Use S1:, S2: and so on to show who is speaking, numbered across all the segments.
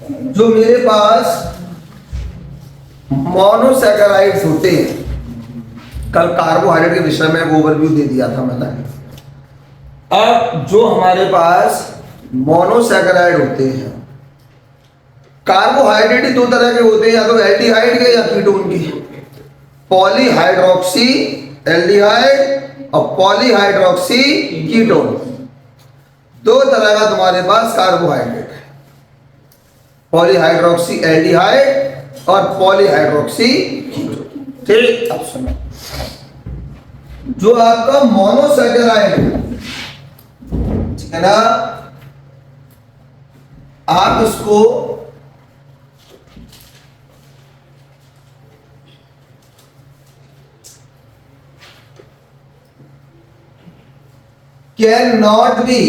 S1: जो मेरे पास मोनोसैकेराइड्स होते हैं, कल कार्बोहाइड्रेट के विषय में ओवरव्यू दे दिया था मैंने। अब जो हमारे पास मोनोसैकेराइड होते हैं, कार्बोहाइड्रेट दो तरह के होते हैं, या तो एल्डिहाइड के या कीटोन के। पॉलीहाइड्रोक्सी एल्डिहाइड और पॉलीहाइड्रोक्सी कीटोन, दो तरह का तुम्हारे पास कार्बोहाइड्रेट है, पॉलीहाइड्रोक्सी एल्डिहाइड और पॉलीहाइड्रोक्सी कीटोन। ठीक, अब सुनो, जो आपका मोनोसैकेराइड है, ठीक है ना, आप इसको कैन नॉट बी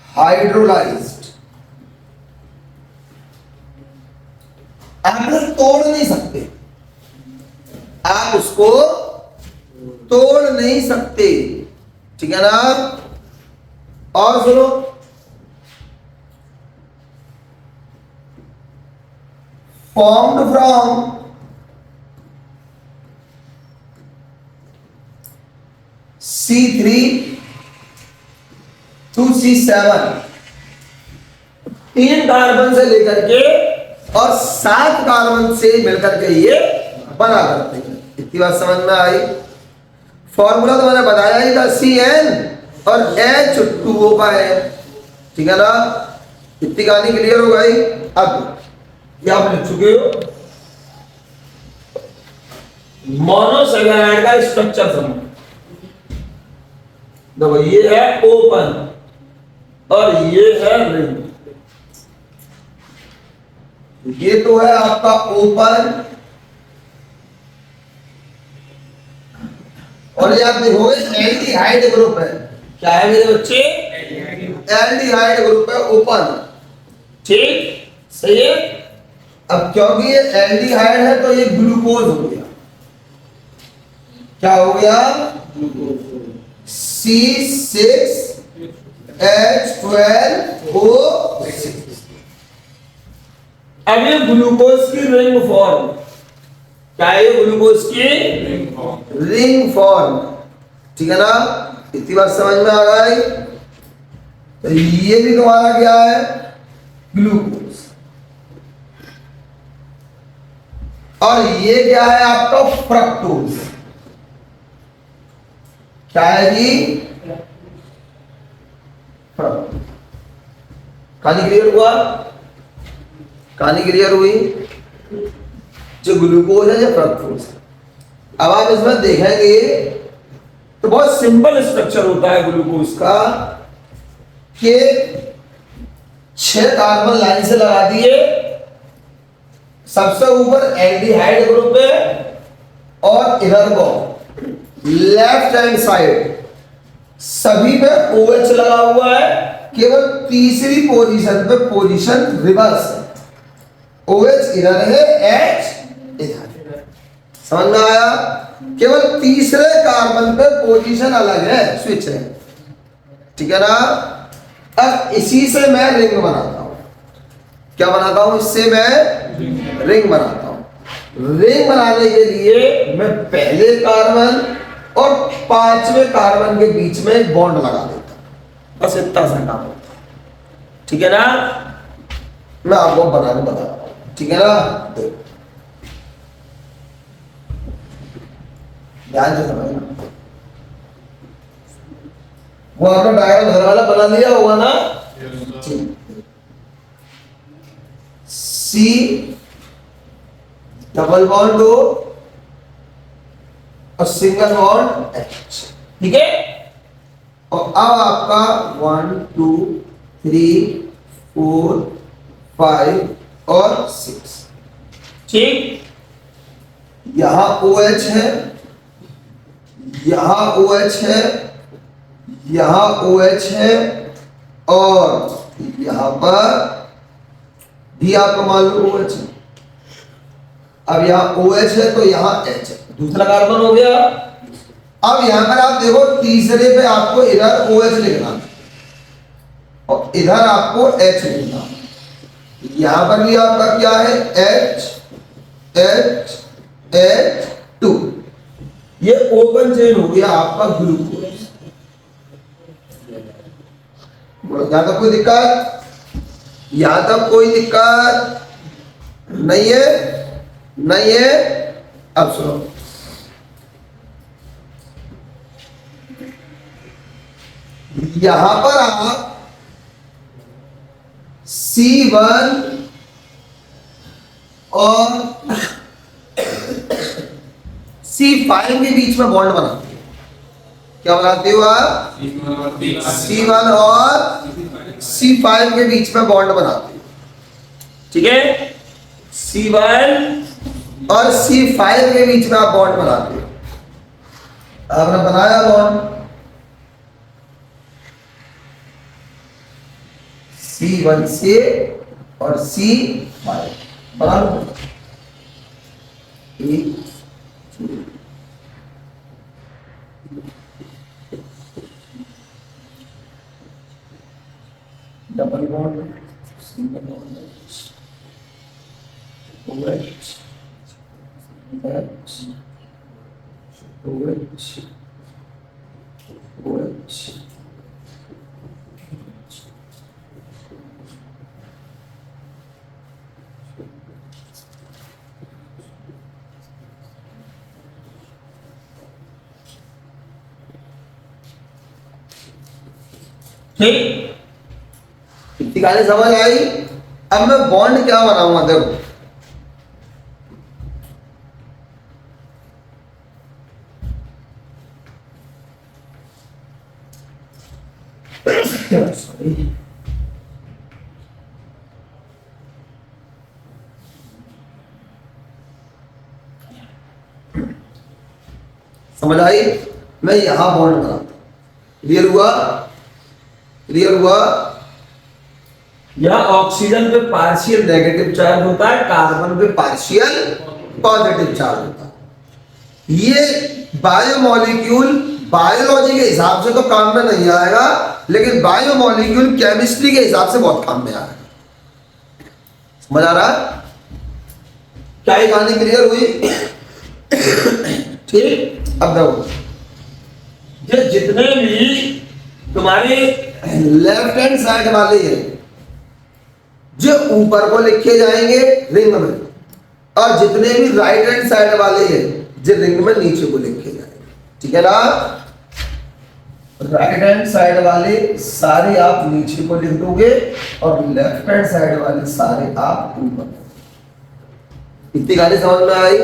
S1: हाइड्रोलाइज्ड, आप तोड़ नहीं सकते, आप उसको तोड़ नहीं सकते, ठीक है ना। और सुनो, formed from C3 to C7, 3 carbon से लेकर के और 7 कार्बन से मिलकर के ये बना करते हैं। इतनी बात समझ में आई। फॉर्मूला तो मैंने बताया ही था, CN और H2O का है, ठीक है ना। इतनी कहानी क्लियर हो गई। अब ये आप लिख चुके हो, मोनोसैकेराइड का स्ट्रक्चर समझो। देखो, ये है ओपन और ये है रिंग। ये तो है आपका ओपन, और ये आप देखोगे एल्डिहाइड ग्रुप है। क्या है मेरे बच्चे? एल्डिहाइड ग्रुप है, ओपन। ठीक, सही है। अब क्योंकि ये एल्डिहाइड है तो ये ग्लूकोज हो गया। क्या हो गया? C6H12O6। अब ये ग्लूकोज की रिंग फॉर्म, क्या है ये ग्लूकोज की रिंग फॉर्म, ठीक है ना। इतनी बात समझ में आ गई। तो ये भी तुम्हारा क्या है? ग्लूकोज। और ये क्या है आपका? फ्रक्टोज। क्या है जी? फ्रक्टोज। कहानी क्लियर हुआ? कहानी क्लियर हुई? जो ग्लूकोज है या फ्रक्टोज। अब आप इसमें देखेंगे तो बहुत सिंपल स्ट्रक्चर होता है ग्लूकोज का, कि 6 कार्बन लाइन से लगा दिए, सबसे ऊपर एल्डिहाइड ग्रुप है और इधर को लेफ्ट हैंड साइड सभी पे OH लगा हुआ है, केवल तीसरी पोजीशन पे पोजीशन रिवर्स है। OH इधर है, H इधर। समझ में आया? केवल तीसरे कार्बन पे पोजीशन अलग है, स्विच है, ठीक है ना। अब इसी से मैं रिंग बनाता हूं। क्या बनाता हूं? इससे मैं रिंग बनाता हूं। रिंग बनाने के लिए मैं पहले कार्बन और 5वें कार्बन के बीच में एक बॉन्ड लगा देता हूं। बस इतना सा काम होता है, ठीक है ना। मैं आपको बना के बताता हूं, ठीक है ना। ध्यान से समझना। वो आपने डायग्राम घर वाला बना लिया होगा ना। C डबल बॉन्ड O और सिंगल बॉन्ड H, ठीक है। और अब आपका 1 2 3 4 5 और 6, ठीक। यहां OH है, यहां OH है, यहां OH है, और यहां पर भी आपको मालूम OH है। अब यहां OH है तो यहां H है, दूसरा कार्बन हो गया। अब यहां पर आप देखो, तीसरे पे आपको इधर OH लिखना और इधर आपको H मिलता है। यहां पर भी आपका क्या है, H2। ये ओपन चेन हो गया आपका ग्लूकोज। यहां तक कोई दिक्कत, यहां तक कोई दिक्कत नहीं है, नहीं है। अब सुनो, यहां पर आप C1 और C5 के बीच में बॉन्ड बनाते हो। क्या बनाते हो आप, C1 और C5 के बीच में बॉन्ड बनाते हो, ठीक है। C1 और C5 के बीच में आप बॉन्ड बनाते हो। आपने बनाया बॉन्ड, C1 से और C5 बना लो। Double bond, single bond, OH, H, OH, OH। ठीक, इतनी कहानी समझ आई। अब मैं बॉन्ड क्या बनाऊंगा, देखो समझ आई। मैं यहां बॉन्ड बनाता हूं, क्लियर हुआ, क्लियर हुआ। यहां ऑक्सीजन पे पार्शियल नेगेटिव चार्ज होता है, कार्बन पे पार्शियल पॉजिटिव चार्ज होता है। ये बायोमोलिक्यूल बायोलॉजी के हिसाब से तो काम में नहीं आएगा, लेकिन बायोमोलिक्यूल केमिस्ट्री के हिसाब से बहुत काम में आएगा। समझ आ रहा है, क्या ये कहानी क्लियर हुई? ठीक, अब देखो, ये जितने भी तुम्हारे लेफ्ट हैंड साइड वाले हैं जो ऊपर को लिखे जाएंगे रिंग में, और जितने भी राइट हैंड साइड वाले हैं जो रिंग में नीचे को लिखे जाएंगे, ठीक है ना। राइट हैंड साइड वाले सारे आप नीचे को लिख दोगे और लेफ्ट हैंड साइड वाले सारे आप ऊपर। इतनी गाड़ी समझ में आई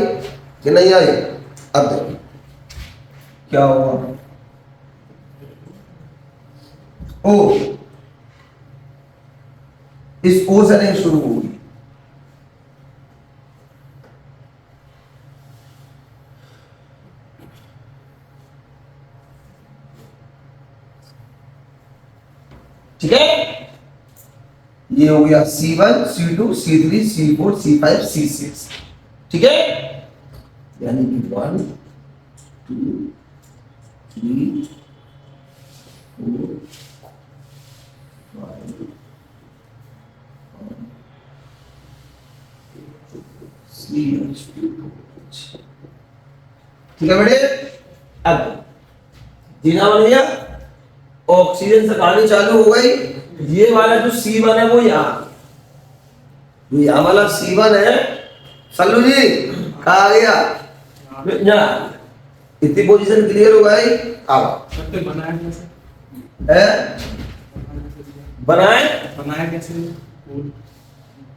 S1: कि नहीं आई? अब देखो क्या होगा। ओ, इस ओ से नहीं शुरू होगी, ठीक है। ये हो गया C1, C2, C3, C4, C5, C6, ठीक है। यानी कि 1 2 3 4 5 ठीक है बेटे। अब जीना बन गया, ऑक्सीजन से कहानी चालू हो गई। ये वाला जो C1 है वो यहाँ वाला C1 है। सल्लू जी कहा आ गया, इतनी पोजीशन क्लियर हो गई। अब बनाए कैसे,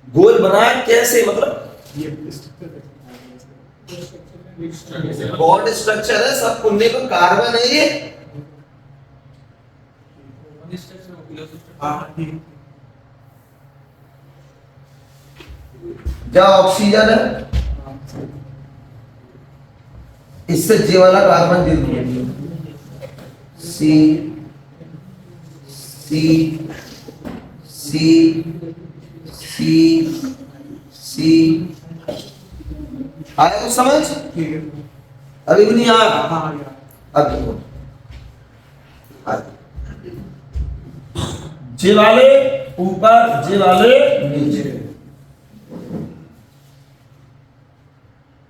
S1: गोल बनाए कैसे, मतलब बॉन्ड स्ट्रक्चर है, सब पुण्य को कार्बन है ये। जहाँ ऑक्सीजन है इससे जे वाला कार्बन जुड़ सी सी सी सी सी आया तो समझ? अभी भी नहीं आया? अब देखो,
S2: जे वाले ऊपर, जे वाले नीचे।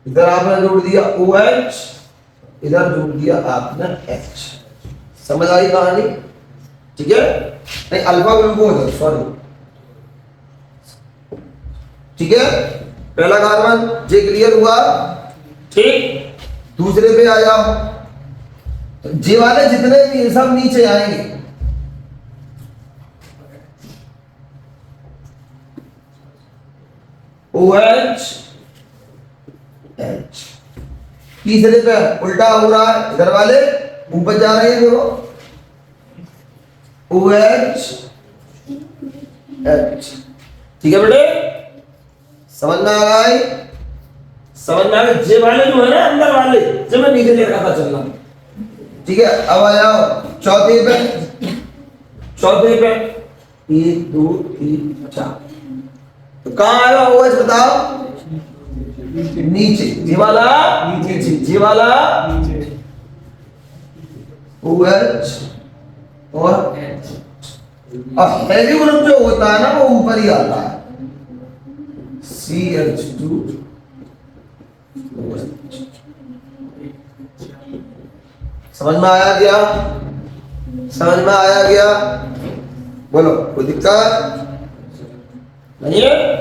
S1: इधर आपने जोड़ दिया OH, इधर जोड़ दिया आपने H। समझ आई कहानी? ठीक है, नहीं अल्फा ग्लूकोज है, सॉरी। ठीक है, पहला कार्बन जे क्लियर हुआ।
S2: ठीक,
S1: दूसरे पे आ जाओ, तो जे वाले जितने भी ये सब नीचे आएंगे। OH H। तीसरे पे उल्टा हो रहा है, इधर वाले ऊपर जा रहे हैं, देखो OH H।
S2: ठीक है बेटे,
S1: समझ में आ गई?
S2: समझ में आ गया। जे वाले जो है ना अंदर वाले, जब मैं नीचे लेकर आता चलना।
S1: ठीक है, अब आ जाओ चौथे पे।
S2: चौथे पे
S1: 1 2 3 4, तो कहां आएगा OH बताओ? नीचे।
S2: जे वाला नीचे, जे वाला
S1: OH और हैवी ग्रुप जो होता है ना वो ऊपर ही आता है, CH2। समझ में आया क्या? समझ में आया क्या? बोलो, कोई दिक्कत
S2: नहीं है?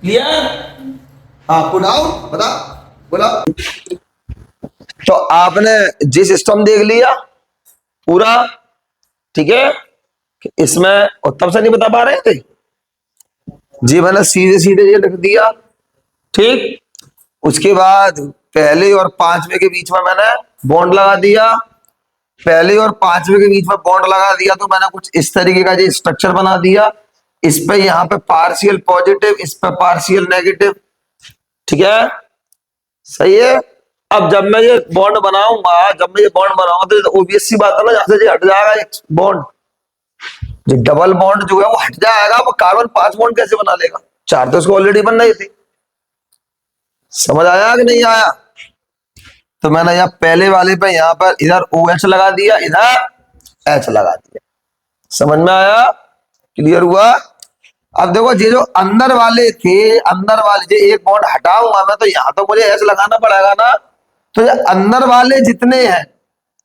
S2: क्लियर?
S1: हाँ, पुट आउट बता, बोला। तो आपने जी सिस्टम देख लिया पूरा, ठीक है? इसमें और तब से नहीं बता पा रहे थे जी, मैंने सीधे सीधे ये लिख दिया, ठीक। उसके बाद पहले और पांचवे के बीच में मैंने बॉन्ड लगा दिया। पहले और पांचवे के बीच में बॉन्ड लगा दिया तो मैंने कुछ इस तरीके का जी स्ट्रक्चर बना दिया। इस पे यहाँ पे पार्शियल पॉजिटिव, इस पे पार्शियल नेगेटिव, ठीक है? सही है। अब जब मैं ये बॉन्ड बनाऊंगा, तो ऑब्वियस सी बात है ना, जहां से हट जाएगा एक बॉन्ड, जो डबल बॉन्ड जो है वो हट जाएगा। वो कार्बन 5 बॉन्ड कैसे बना लेगा? 4 तो उसको ऑलरेडी बन रही थी। समझ आया कि नहीं आया? तो मैंने यहाँ पहले वाले पे यहाँ पर इधर OH लगा दिया, इधर H लगा दिया। समझ में आया? क्लियर हुआ? अब देखो ये जो अंदर वाले थे, अंदर वाले जो एक बॉन्ड हटाऊंगा मैं, तो यहां तो मुझे H लगाना पड़ेगा ना। तो ये अंदर वाले जितने हैं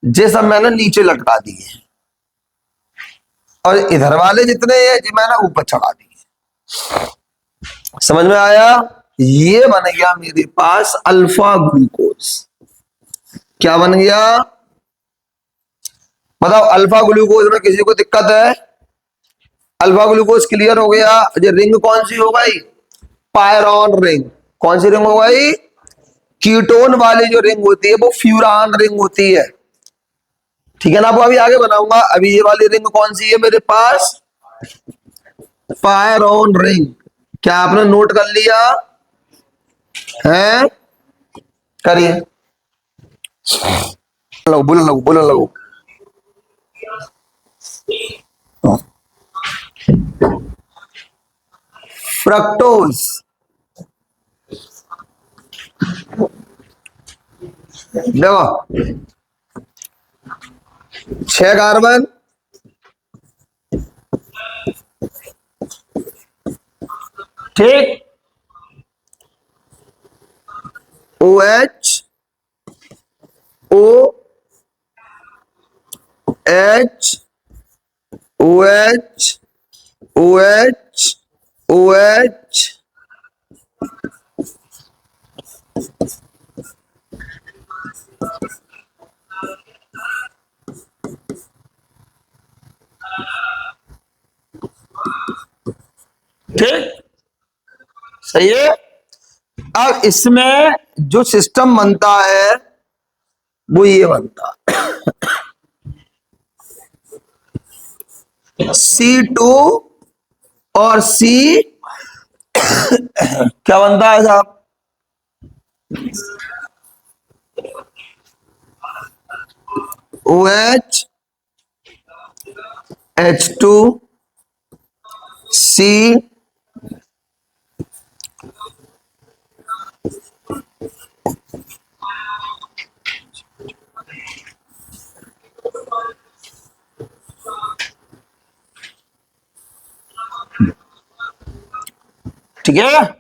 S1: ये सब मैंने नीचे लटका दिए, और इधर वाले जितने हैं ये मैंने ऊपर चढ़ा दिए। समझ में आया? ये बन गया मेरे पास अल्फा ग्लूकोज। क्या बन गया बताओ? अल्फा ग्लूकोज में किसी को दिक्कत है? अल्फा ग्लूकोज क्लियर हो गया। ये रिंग कौन सी हो गई? पायरॉन रिंग। कौन सी रिंग हो गई? कीटोन वाली जो रिंग होती है वो फ्यूरान रिंग होती है, ठीक है ना? वो अभी आगे बनाऊंगा। अभी ये वाली रिंग कौन सी है मेरे पास? पायरॉन रिंग। क्या आपने नोट कर लिया है? करिए, लो बोलो, लो बोलो, लो। फ्रक्टोज, देखो 6 कार्बन, ठीक। OH O H OH OH OH,
S2: ठीक,
S1: सही है। अब इसमें जो सिस्टम बनता है वो ये बनता है C2 और C क्या बनता है साहब? OH H2 C ठीक है।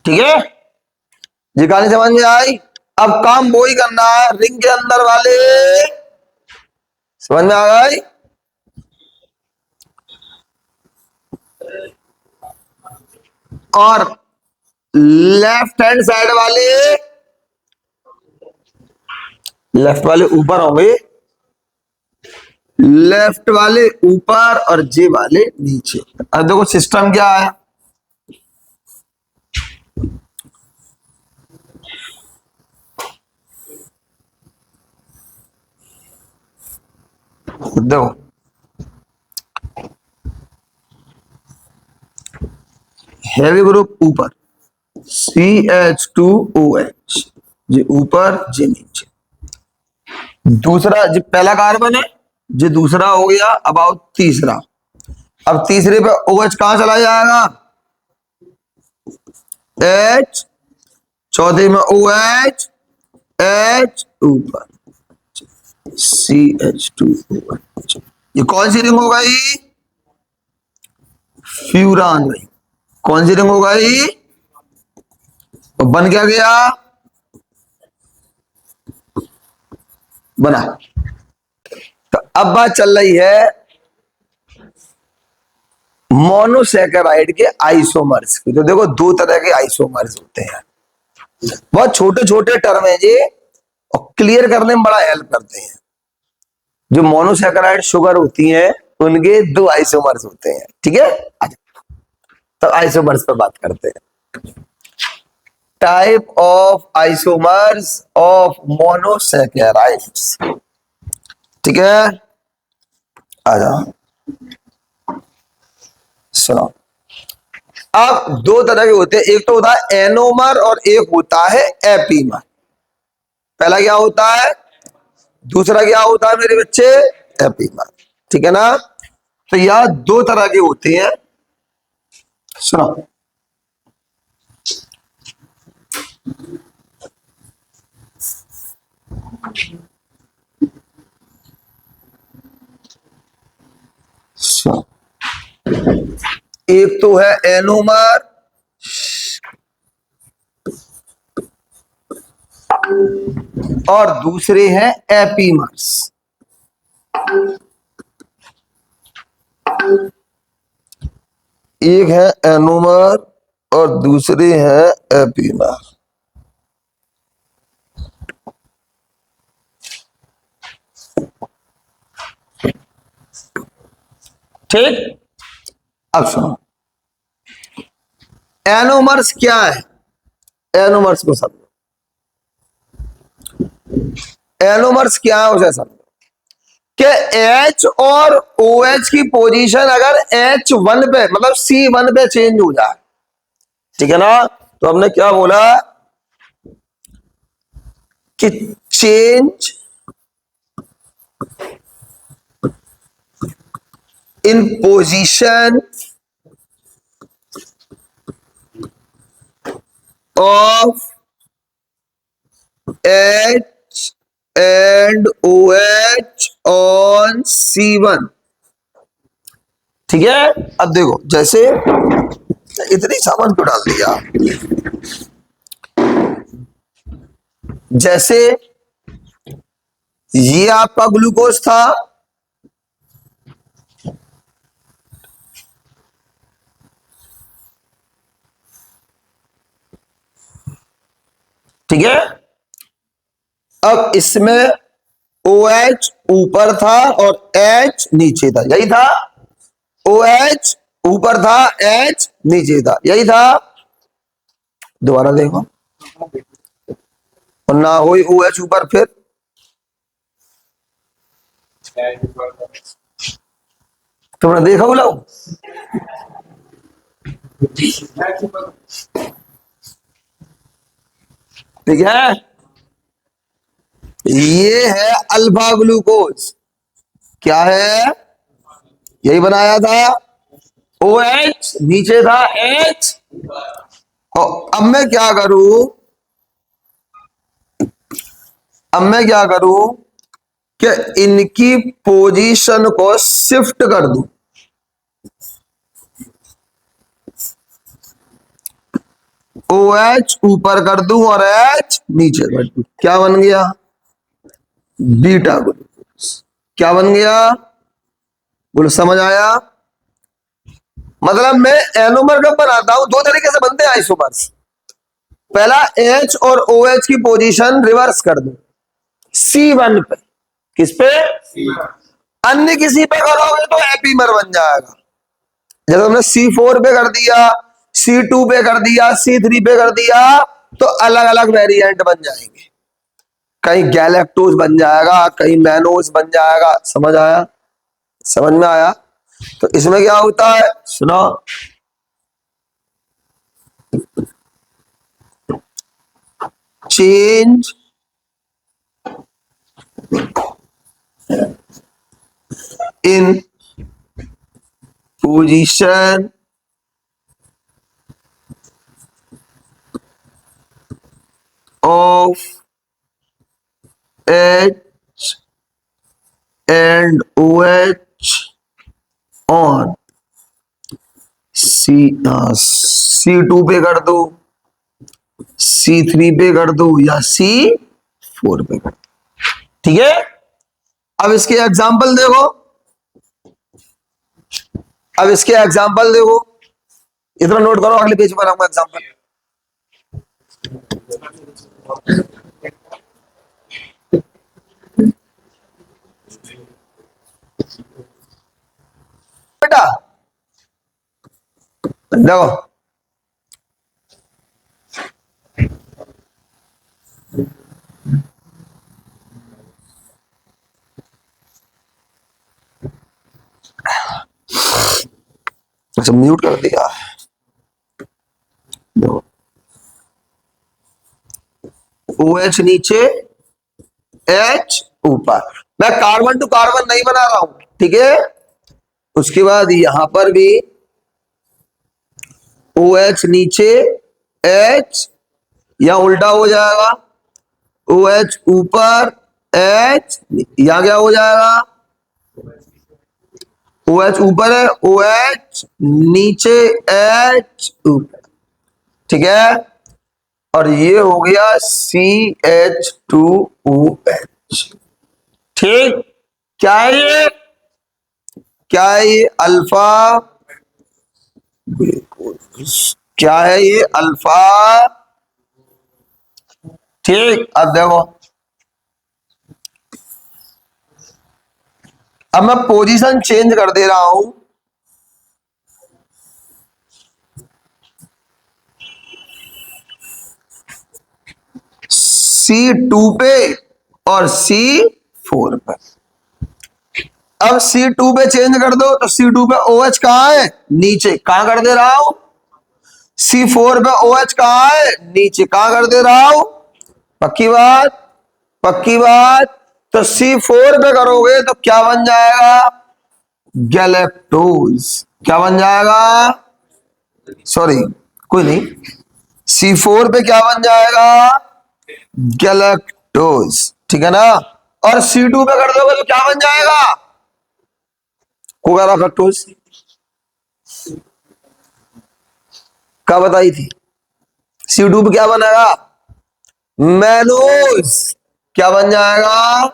S1: ठीक है, ये कहानी समझ में आई। अब काम वो ही करना है, रिंग के अंदर वाले, समझ में आ गई। और लेफ्ट हैंड साइड वाले, लेफ्ट वाले ऊपर होंगे, लेफ्ट वाले ऊपर और जे वाले नीचे। अब देखो सिस्टम क्या है, देखो हैवी ग्रुप ऊपर CH2OH, जे ऊपर जे नीचे। दूसरा जो पहला कार्बन है, जो दूसरा हो गया, अब आओ तीसरा। अब तीसरे पे OH कहां चला जाएगा, H, चौथे में OH, H ऊपर, CH2OH। ये कौन सी रिंग हो गई, फ्यूरान रिंग। कौन सी रिंग हो गई, तो बन क्या गया, बना। तो अब बात चल रही है मोनोसैकेराइड के आइसोमर्स की। तो देखो दो तरह के आइसोमर्स होते हैं, बहुत छोटे छोटे टर्म है ये, और क्लियर करने में बड़ा हेल्प करते हैं। जो मोनोसैकेराइड शुगर होती है उनके दो आइसोमर्स होते हैं, ठीक है। तो आइसोमर्स पर बात करते हैं। Type of isomers of monosaccharides, ठीक है। आ जाओ, सुनो। अब दो तरह के होते हैं, एक तो होता है एनोमर और एक होता है एपीमर। पहला क्या होता है, दूसरा क्या होता है मेरे बच्चे, एपीमर, ठीक है ना। तो यह दो तरह के होते हैं, सुनो। सुनो, एक तो है एनोमर और दूसरे हैं एपीमर्स। एक है एनोमर और दूसरे हैं एपीमर। ठीक, अब सुनो, एनोमर्स क्या है, एनोमर्स को समझो। एनोमर्स क्या है उसे समझो, कि H और OH की पोजीशन अगर H1 पे मतलब C1 पे चेंज हो जाए, ठीक है ना। तो हमने क्या बोला कि change in position of H and OH on C1, ठीक है। अब देखो, जैसे इतनी सामान क्यों डाल दिया, जैसे ये आपका ग्लूकोज था, ठीक है। अब इसमें OH ऊपर था और H नीचे था, यही था। OH ऊपर था, H नीचे था, यही था। दोबारा देखो, और ना हो OH ऊपर, फिर तुमने देखा बोला, ठीक है, ये है अल्फा ग्लूकोज। क्या है? यही बनाया था, ओ एच नीचे था एच। अब मैं क्या करूं, अब मैं क्या करूं कि इनकी पोजीशन को शिफ्ट कर दूं। ओ एच ऊपर कर दूं और एच नीचे कर दूं। क्या बन गया? Beta glucose. क्या बन गया? बोलो, समझ आया? मतलब मैं एनोमर कब बनाता हूं, दो तरीके से बनते हैं आइसोमर्स। पहला, एच और ओ एच की पोजीशन रिवर्स कर दो C1 पे। किस पे? अन्य किसी पे करोगे तो एपीमर बन जाएगा। जब हमने C4 पे कर दिया, C2 पे कर दिया, C3 पे कर दिया, तो अलग अलग वेरिएंट बन जाएंगे। कहीं गैलेक्टोज बन जाएगा, कहीं मैनोज बन जाएगा। समझ आया? समझ में आया? तो इसमें क्या होता है, सुनो। Change in position of H and OH on C2 पे कर दो, C3 पे कर दो या C4 पे कर दो। ठीक है, अब इसके एग्जाम्पल देखो, अब इसके एग्जाम्पल देखो, इतना नोट करो, अगले पेज पर आऊंगा एग्जाम्पल। बेटा देखो, अच्छा म्यूट कर दिया। ओ एच नीचे, एच ऊपर। मैं कार्बन टू कार्बन नहीं बना रहा हूं, ठीक है। उसके बाद यहां पर भी ओ एच नीचे, एच, या उल्टा हो जाएगा, ओ एच ऊपर, एच, यहां क्या हो जाएगा, ओ एच ऊपर है, ओ एच नीचे, एच ऊपर। ठीक है, और ये हो गया CH2OH। ठीक, क्या है ये? क्या है ये? अल्फा। क्या है ये? अल्फा। ठीक, अब देखो, अब मैं पोजीशन चेंज कर दे रहा हूं। C2 पे और C4 पे। अब C2 पे चेंज कर दो तो C2 पे OH कहां है? नीचे। कहां कर दे रहा हूं? C4 पे OH कहां है? नीचे। कहां कर दे रहा हूं? पक्की बात? पक्की बात? तो C4 पे करोगे तो क्या बन जाएगा? गैलेक्टोज। क्या बन जाएगा? सॉरी, कोई नहीं। C4 पे क्या बन जाएगा? गैलेक्टोज। ठीक है ना। और C2 पे कर दोगे तो क्या बन जाएगा? कोगारा फ्रक्टोज। क्या बताई थी? C2 पे क्या बनेगा? मैनोज। क्या बन जाएगा?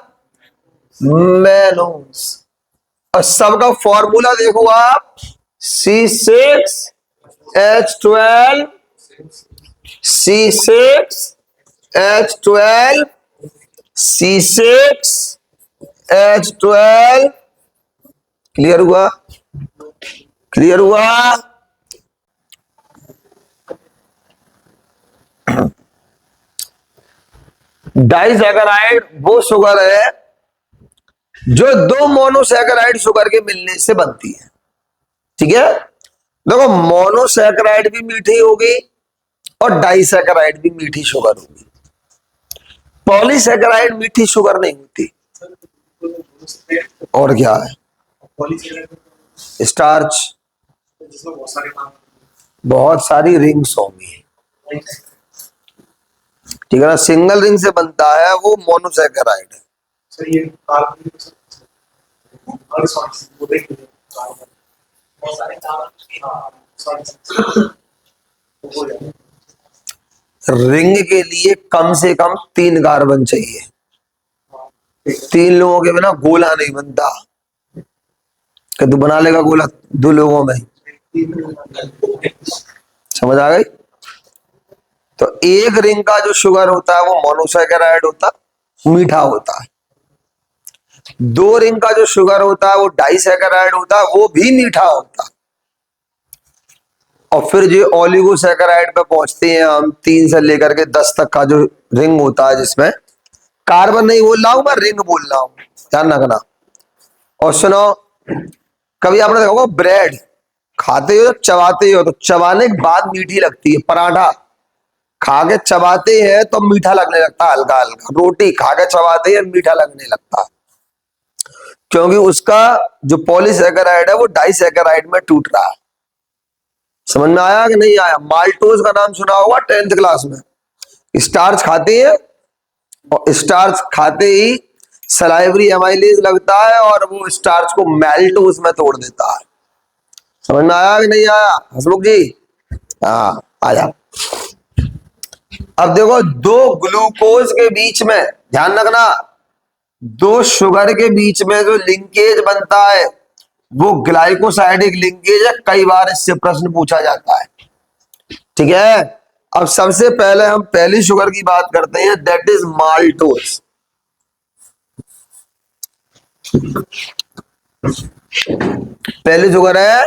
S1: मैनोज। और सबका फॉर्मूला देखो आप, C6H12, C6H12, C6H12। क्लियर हुआ? क्लियर हुआ? डाइसैकेराइड वो शुगर है जो दो मोनोसैकेराइड शुगर के मिलने से बनती है। ठीक है, देखो मोनोसैकेराइड भी मीठी होगी और डाइसैकेराइड भी मीठी शुगर होगी। पॉलीसैकेराइड मीठी शुगर नहीं होती। और क्या है? स्टार्च, बहुत सारी रिंग्स होंगी, ठीक है ना। सिंगल रिंग से बनता है वो मोनोसैकेराइड है। रिंग के लिए कम से कम 3 कार्बन चाहिए। 3 लोगों के बिना गोला नहीं बनता। कि तू बना लेगा गोला 2 लोगों में? समझ आ गई? तो एक रिंग का जो शुगर होता है वो मोनोसैकेराइड होता है, मीठा होता है। 2 रिंग का जो शुगर होता है वो डाइसैकेराइड होता है, वो भी मीठा होता है। और फिर जो ओलिगोसैकेराइड पे पहुंचते हैं हम, 3 से लेकर के 10 तक का जो रिंग होता है, जिसमें कार्बन नहीं बोल रहा हूं मैं, रिंग बोल रहा हूं, ध्यान रखना। और सुनो, कभी आपने देखा होगा ब्रेड खाते हो, चबाते हो तो चबाने के बाद मीठी लगती है। पराठा खा के चबाते हैं तो मीठा लगने लगता है हल्का हल्का। रोटी खा के चबाते हैं मीठा लगने लगता है, क्योंकि उसका जो पॉलीसैकेराइड है वो डाइसैकेराइड में टूट रहा है। समझ में आया कि नहीं आया? माल्टोज का नाम सुना होगा 10th क्लास में। स्टार्च खाते हैं और स्टार्च खाते ही सलाइवरी एमाइलेज लगता है और वो स्टार्च को मैल्टोज में तोड़ देता है। समझ में आया कि नहीं आया हसमुख जी? हाँ, आया। अब देखो, 2 ग्लूकोज के बीच में, ध्यान रखना, 2 शुगर के बीच में जो लिंकेज बनता है वो ग्लाइकोसाइडिक लिंकेज है। कई बार इससे प्रश्न पूछा जाता है, ठीक है। अब सबसे पहले हम पहली शुगर की बात करते हैं, दैट इज माल्टोज। पहली शुगर है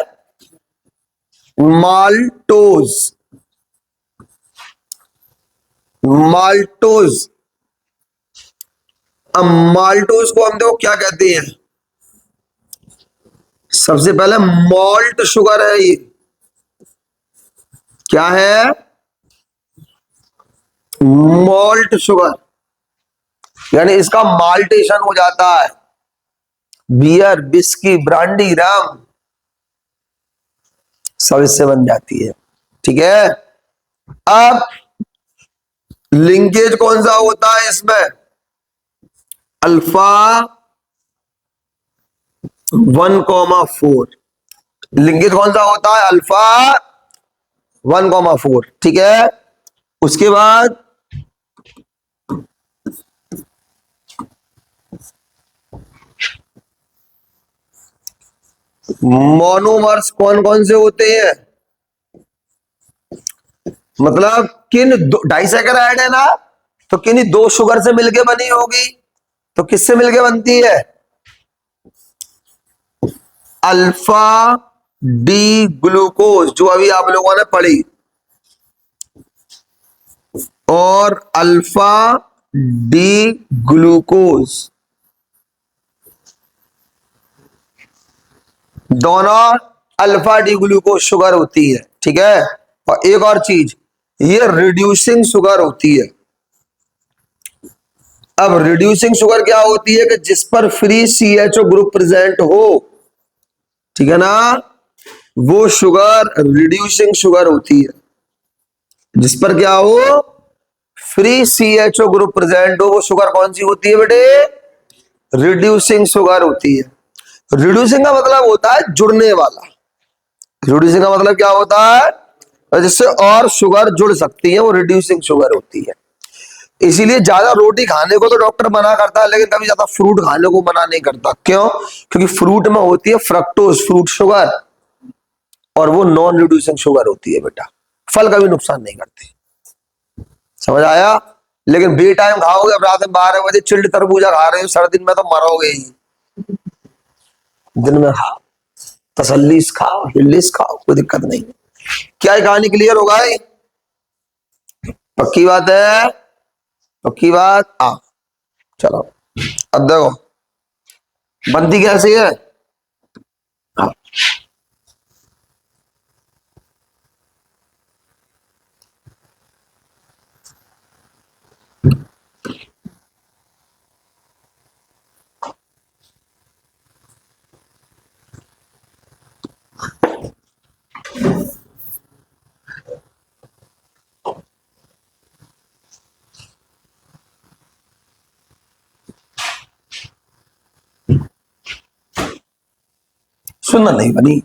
S1: माल्टोज। माल्टोज, अब माल्टोज को हम देखो क्या कहते हैं। सबसे पहले मॉल्ट शुगर है ये। क्या है? मॉल्ट शुगर, यानी इसका माल्टेशन हो जाता है। बियर, बिस्की, ब्रांडी, रम सब इससे बन जाती है, ठीक है। अब लिंकेज कौन सा होता है इसमें? अल्फा 1,4। लिंकेज कौन सा होता है? अल्फा 1,4, ठीक है। उसके बाद मोनोमर्स कौन कौन से होते हैं? मतलब किन डाइसैकेराइड है ना, तो किन्हीं 2 शुगर से मिलके बनी होगी। तो किससे मिलके बनती है? अल्फा डी ग्लूकोज, जो अभी आप लोगों ने पढ़ी, और अल्फा डी ग्लूकोज, दोनों अल्फा डी ग्लूकोज शुगर होती है, ठीक है। और एक और चीज, ये रिड्यूसिंग शुगर होती है। अब रिड्यूसिंग शुगर क्या होती है? कि जिस पर free C H O group present हो, ठीक है ना, वो शुगर रिड्यूसिंग शुगर होती है। जिस पर क्या हो? Free C H O group present हो, वो शुगर कौन सी होती है बेटे? रिड्यूसिंग शुगर होती है। रिड्यूसिंग का मतलब होता है जुड़ने वाला। रिड्यूसिंग का मतलब क्या होता है? जिससे और शुगर जुड़ सकती है, वो रिड्यूसिंग शुगर होती है। इसीलिए ज्यादा रोटी खाने को तो डॉक्टर मना करता है, लेकिन कभी ज्यादा फ्रूट खाने को मना नहीं करता। क्यों? क्योंकि फ्रूट में होती है फ्रक्टोज, फ्रूट शुगर, और वो नॉन रिड्यूसिंग शुगर होती है बेटा। फल कभी नुकसान नहीं करते। समझ आया? लेकिन बे टाइम खाओगे, अब रात में 12 बजे चिल्ड तरबूजा खा रहे हो, सर्दी में तो मरोगे ही। दिन में खाओ, तसल्ली से खाओ, हिल्ली से खाओ, कोई दिक्कत नहीं। क्या ये कहानी क्लियर होगा? पक्की बात है? पक्की बात। चलो, अब देखो बनती कैसी है। हाँ, सुनना नहीं बनी।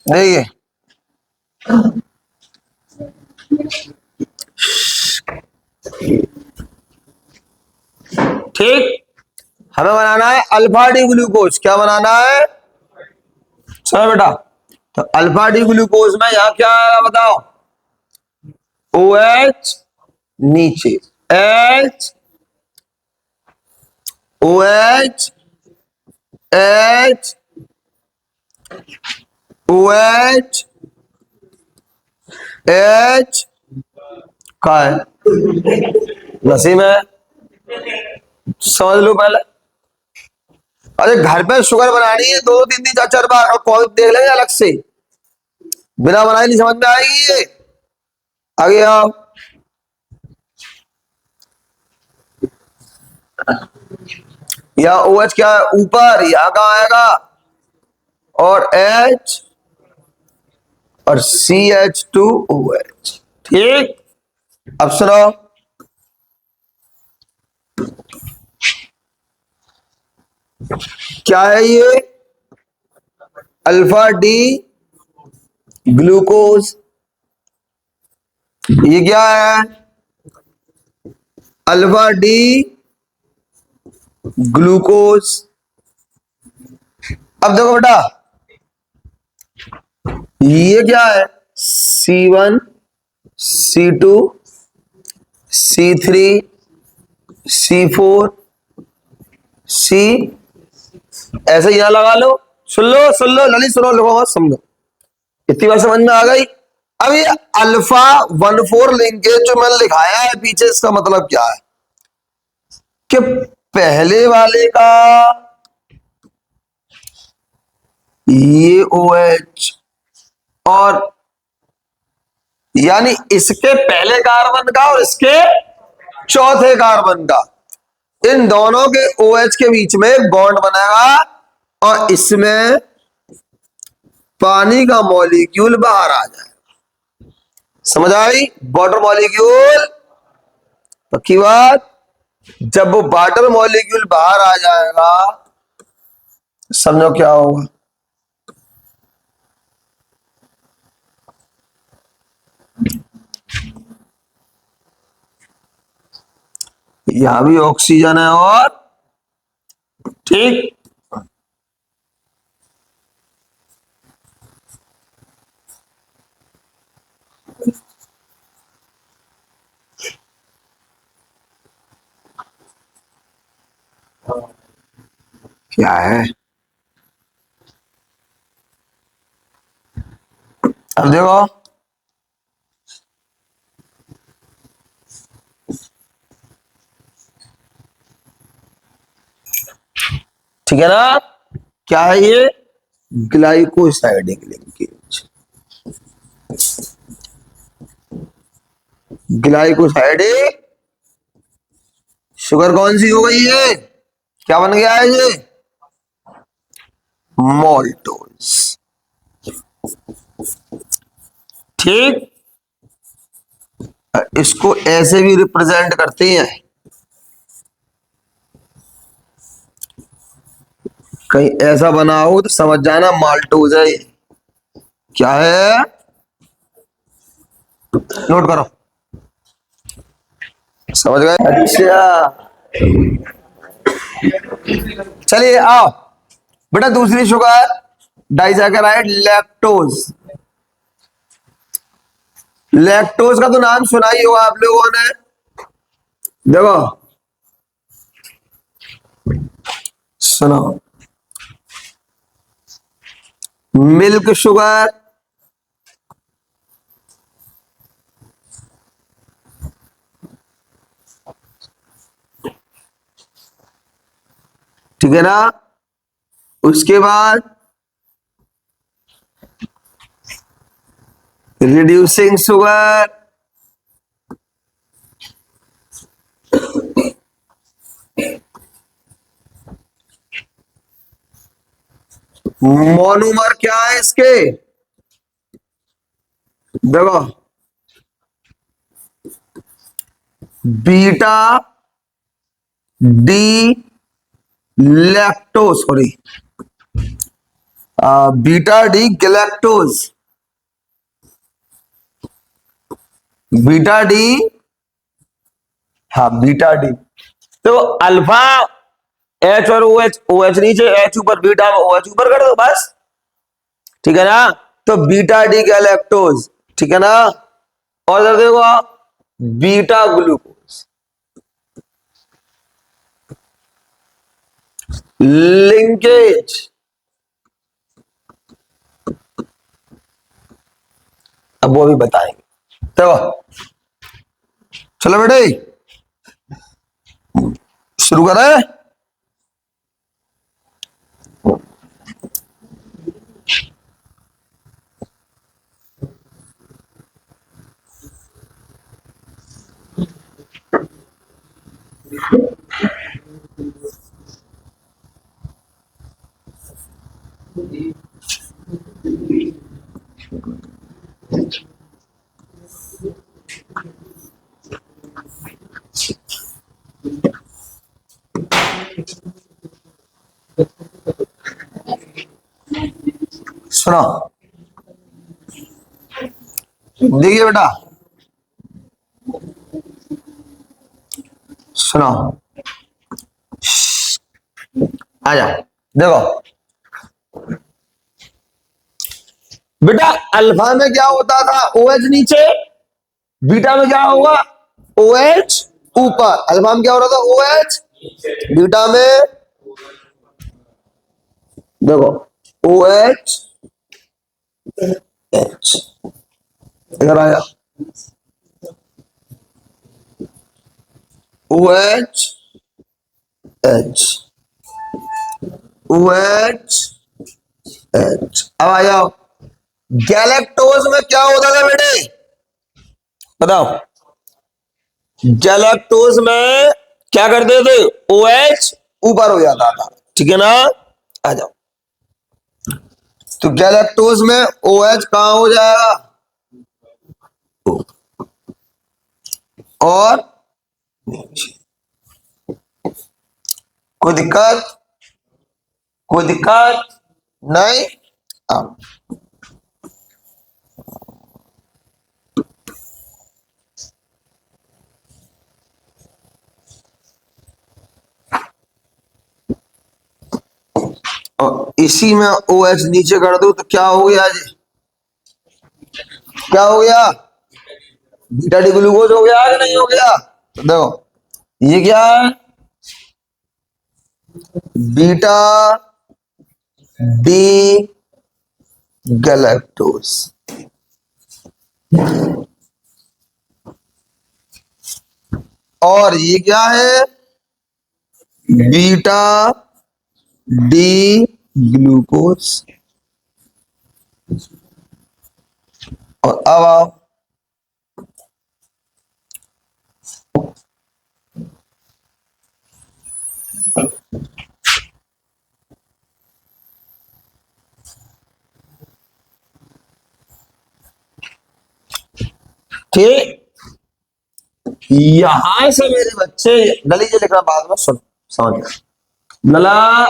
S1: देखिए ठीक, हमें बनाना है अल्फा डी ग्लूकोज। क्या बनाना है? चलो बेटा, तो अल्फा डी ग्लूकोज में यहां क्या आएगा बताओ? ओ एच नीचे, H O H, H O H, H का है नसीम है, समझ लो पहले। अरे घर पे शुगर बनानी है 2 2 3 3 4 4 बार, और कौन देख लेंगे अलग से, बिना बनाए नहीं समझ में आएगी ये। आगे आओ, या ओ एच क्या है ऊपर, यहां कहां आएगा? और एच और C H two O H. ठीक, अब सुनो, क्या है ये? Alpha D glucose. ये क्या है? Alpha D glucose. अब देखो बेटा, ये क्या है? C1 C2 C3 C4 C, ऐसे यहां लगा लो। सुन लो ललित, सुनो, लिखो मत, समझो। इतनी बार समझ में आ गई? अब ये अल्फा 1 4 लिंकेज जो मैंने लिखाया है पीछे, इसका मतलब क्या है? कि पहले वाले का ये ओ एच, और यानी इसके पहले कार्बन का और इसके चौथे कार्बन का, इन दोनों के OH के बीच में एक बॉन्ड बनेगा, और इसमें पानी का मॉलिक्यूल बाहर आ जाए। समझ आई? वाटर मॉलिक्यूल, पक्की बात। जब वो वाटर मॉलिक्यूल बाहर आ जाएगा, समझो क्या होगा? यहां भी ऑक्सीजन है, और ठीक, क्या है? अब देखो, ठीक है ना? क्या है ये? Glycosidic linkage. ग्लाइकोसाइडिक शुगर कौन सी हो गई है? क्या बन गया है ये? मोल्टोज। ठीक, इसको ऐसे भी रिप्रेजेंट करते हैं, कहीं ऐसा बना हो तो समझ जाना माल्टोज है ये। क्या है? नोट करो, समझ गए? अच्छा, चलिए आओ बेटा, दूसरी शुगर डाइसैकेराइड लैक्टोज। लैक्टोज का तो नाम सुना ही होगा आप लोगों ने। देखो सुनो, मिल्क शुगर, ठीक है ना? उसके बाद रिड्यूसिंग शुगर, मोनोमर क्या है इसके, देखो beta D electrons, sorry beta D galactose, beta D, हाँ बीटा डी।
S2: तो अल्फा एच और ओ एच, ओ एच नीचे, एच ऊपर, बीटा ओ एच ऊपर कर दो बस, ठीक है ना।
S1: तो बीटा डी गैलेक्टोज, ठीक है ना। और इधर देखो बीटा ग्लूकोज, लिंकेज, अब वो भी बताएंगे। तो चलो बेटे शुरू करें। सुनो, देखिए बेटा, सुनो, आ जा, देखो बेटा, अल्फा में क्या होता था, ओ एच नीचे, बीटा में क्या होगा, ओ एच ऊपर। अल्फा में क्या हो रहा था, ओ एच, बीटा में देखो ओ एच एच, इधर आया O H H, O H H. अब आ जाओ, गैलेक्टोज में क्या होता था बेटे, बताओ। गैलेक्टोज में क्या करते थे, ओ एच ऊपर हो जाता था, ठीक है ना। आ जाओ, तो गैलेक्टोज में ओ एच कहां हो जाएगा, और कोई दिक्कत, कोई दिक्कत नहीं। अब और इसी में ओ एच नीचे कर दो तो क्या हो गया जी, क्या हो गया, बीटा डी ग्लूकोज हो गया कि नहीं हो गया। तो देखो ये क्या है, बीटा डी गैलेक्टोज, और ये क्या है, बीटा डी ग्लूकोज। और अब आओ, ठीक, यहां से मेरे बच्चे गली से लिखना बाद में सुन, समझ गए लला,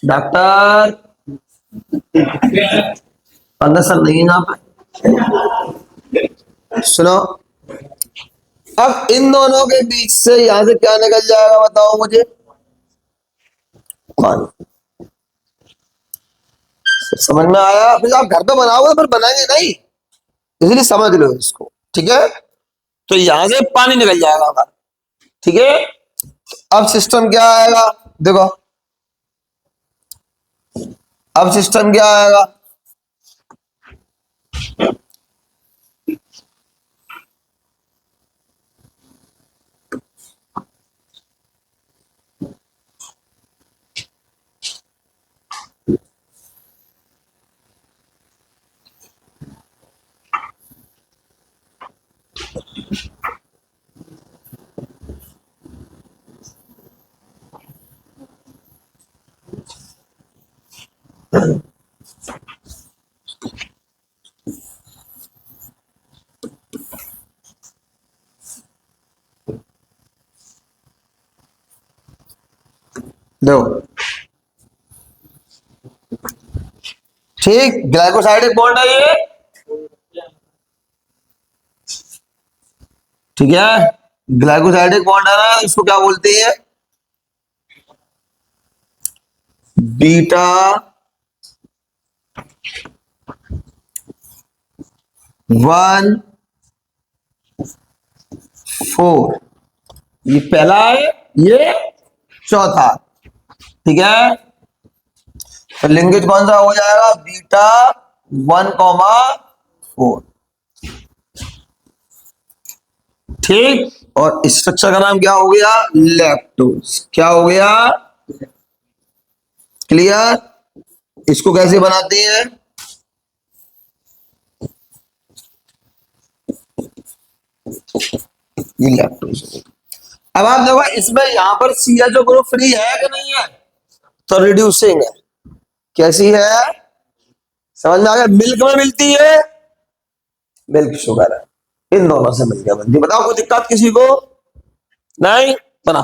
S1: डॉक्टर अंदर नहीं है यहाँ पे, सुनो। अब इन दोनों के बीच से यहां से क्या निकल जाएगा बताओ मुझे, मान, समझ में आया। फिर आप घर पे बनाओगे, फिर बनाएंगे नहीं, इसलिए समझ लो इसको, ठीक है। तो यहां से पानी निकल जाएगा हमारा, ठीक है। अब सिस्टम क्या आएगा, देखो अब सिस्टम क्या आएगा, दो। ठीक, ग्लाइकोसाइडिक बॉन्ड है ये, ठीक है। ग्लाइकोसाइडिक बॉन्ड है ना, इसको क्या बोलते हैं? बीटा 1,4, ये पहला है, ये चौथा, ठीक है। तो लिंकेज कौन सा हो जाएगा? बीटा 1,4, ठीक। और स्ट्रक्चर का नाम क्या हो गया? लैक्टोज। क्या हो गया? क्लियर? इसको कैसे बनाते हैं? ये लैक्टोज। अब आप देखो इसमें यहां पर CHO ग्रुप फ्री है कि नहीं है? तो रिड्यूसिंग है। कैसी है? समझ में आ गया? मिल्क में मिलती है, मिल्क शुगर है, इन दोनों से मिल गया बंदी। बताओ कोई दिक्कत किसी को? नहीं बना।